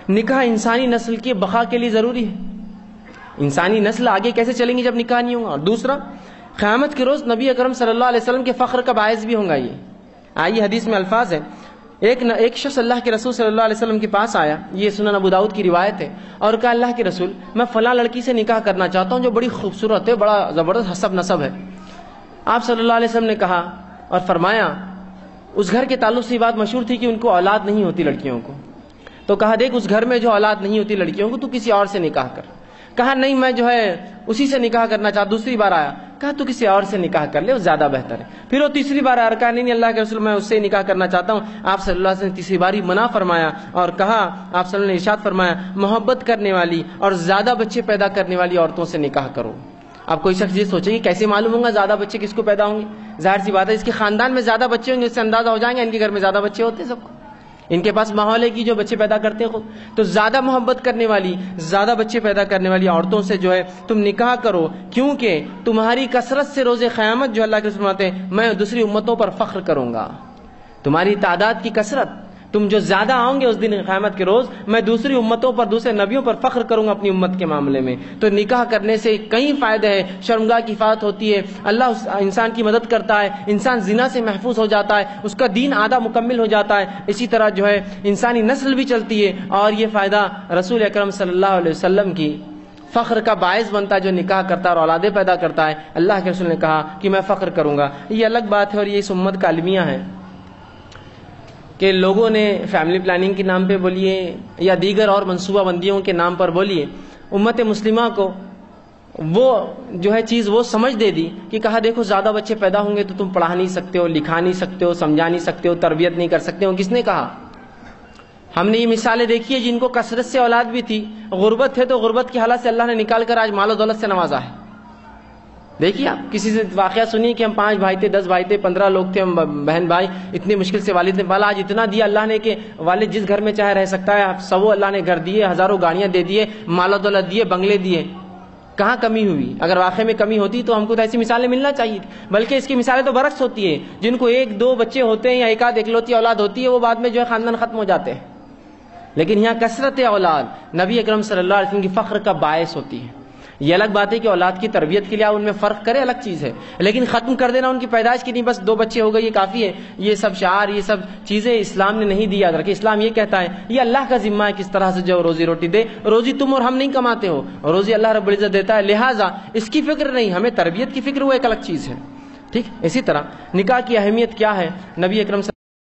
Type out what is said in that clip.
نکاح انسانی نسل کی بقا کے لیے ضروری ہے. انسانی نسل آگے کیسے چلیں گی جب نکاح نہیں ہوگا؟ اور دوسرا، قیامت کے روز نبی اکرم صلی اللہ علیہ وسلم کے فخر کا باعث بھی ہوگا. یہ آئیے حدیث میں الفاظ ہے، ایک شخص اللہ کے رسول صلی اللہ علیہ وسلم کے پاس آیا، یہ سنن ابو داؤد کی روایت ہے، اور کہا اللہ کے رسول میں فلاں لڑکی سے نکاح کرنا چاہتا ہوں جو بڑی خوبصورت ہے، بڑا زبردست حسب نسب ہے. آپ صلی اللہ علیہ وسلم نے کہا اور فرمایا، اس گھر کے تعلق سے یہ بات مشہور تھی کہ ان کو اولاد نہیں ہوتی لڑکیوں کو، تو کہا دیکھ اس گھر میں جو اولاد نہیں ہوتی لڑکیوں کو تو کسی اور سے نکاح کر. کہا نہیں میں جو ہے اسی سے نکاح کرنا چاہتا. دوسری بار آیا، کہا تو کسی اور سے نکاح کر لے، وہ زیادہ بہتر ہے. پھر وہ تیسری بار آیا، کہا نہیں اللہ کے رسول میں اس سے نکاح کرنا چاہتا ہوں. آپ صلی اللہ علیہ وسلم نے تیسری بار ہی منع فرمایا اور کہا، آپ صلی اللہ علیہ وسلم نے ارشاد فرمایا محبت کرنے والی اور زیادہ بچے پیدا کرنے والی عورتوں سے نکاح کرو. اب کوئی شخص یہ سوچے گی کیسے معلوم ہوگا زیادہ بچے کس کو پیدا ہوں گے؟ ظاہر سی بات ہے اس کے خاندان میں زیادہ بچے ہوں گے، اس سے اندازہ ہو جائیں گے ان کے گھر میں زیادہ بچے ہوتے ہیں. سب کو ان کے پاس ماحول ہے کہ جو بچے پیدا کرتے ہیں خود. تو زیادہ محبت کرنے والی، زیادہ بچے پیدا کرنے والی عورتوں سے جو ہے تم نکاح کرو، کیونکہ تمہاری کثرت سے روز قیامت جو اللہ کے رسول فرماتے ہیں میں دوسری امتوں پر فخر کروں گا. تمہاری تعداد کی کثرت، تم جو زیادہ آؤ گے اس دن قیامت کے روز میں دوسری امتوں پر، دوسرے نبیوں پر فخر کروں گا اپنی امت کے معاملے میں. تو نکاح کرنے سے کئی فائدے ہیں. شرمگاہ کی حفاظت ہوتی ہے، اللہ انسان کی مدد کرتا ہے، انسان زنا سے محفوظ ہو جاتا ہے، اس کا دین آدھا مکمل ہو جاتا ہے. اسی طرح جو ہے انسانی نسل بھی چلتی ہے، اور یہ فائدہ رسول اکرم صلی اللہ علیہ وسلم کی فخر کا باعث بنتا ہے جو نکاح کرتا ہے اور اولادیں پیدا کرتا ہے. اللہ کے رسول نے کہا کہ میں فخر کروں گا. یہ الگ بات ہے اور یہ اس امت کا المیہ ہے کہ لوگوں نے فیملی پلاننگ کے نام پہ بولیے یا دیگر اور منصوبہ بندیوں کے نام پر بولیے، امت مسلمہ کو وہ جو ہے چیز وہ سمجھ دے دی کہ کہا دیکھو زیادہ بچے پیدا ہوں گے تو تم پڑھا نہیں سکتے ہو، لکھا نہیں سکتے ہو، سمجھا نہیں سکتے ہو، تربیت نہیں کر سکتے ہو. کس نے کہا؟ ہم نے یہ مثالیں دیکھی ہے جن کو کثرت سے اولاد بھی تھی، غربت ہے تو غربت کی حالت سے اللہ نے نکال کر آج مال و دولت سے نوازا ہے. دیکھیے آپ کسی سے واقعہ سنیے کہ ہم 5 بھائی تھے، 10 بھائی تھے، 15 لوگ تھے، ہم بہن بھائی، اتنی مشکل سے والد نے پالا. آج اتنا دیا اللہ نے کہ والد جس گھر میں چاہے رہ سکتا ہے. سب اللہ نے گھر دیے، ہزاروں گاڑیاں دے دیے، مال و دولت دیے، بنگلے دیے. کہاں کمی ہوئی؟ اگر واقعے میں کمی ہوتی تو ہم کو تو ایسی مثالیں ملنا چاہیے تھی. بلکہ اس کی مثالیں تو برعکس ہوتی ہیں، جن کو 1-2 بچے ہوتے ہیں یا ایک آدھ اکلوتی اولاد ہوتی ہے وہ بعد میں جو ہے خاندان ختم ہو جاتے ہیں. لیکن یہاں کثرت اولاد نبی اکرم صلی اللہ علیہ وسلم کی فخر کا باعث ہوتی ہے. یہ الگ بات ہے کہ اولاد کی تربیت کے لیے آپ ان میں فرق کرے، الگ چیز ہے، لیکن ختم کر دینا ان کی پیدائش کی نہیں بس 2 بچے ہو گئے یہ کافی ہے. یہ سب شعار، یہ سب چیزیں اسلام نے نہیں دی. یاد رکھیں اسلام یہ کہتا ہے یہ اللہ کا ذمہ ہے کس طرح سے جو روزی روٹی دے. روزی تم اور ہم نہیں کماتے ہو، روزی اللہ رب العزت دیتا ہے، لہٰذا اس کی فکر نہیں، ہمیں تربیت کی فکر، وہ ایک الگ چیز ہے. ٹھیک. اسی طرح نکاح کی اہمیت کیا ہے؟ نبی اکرم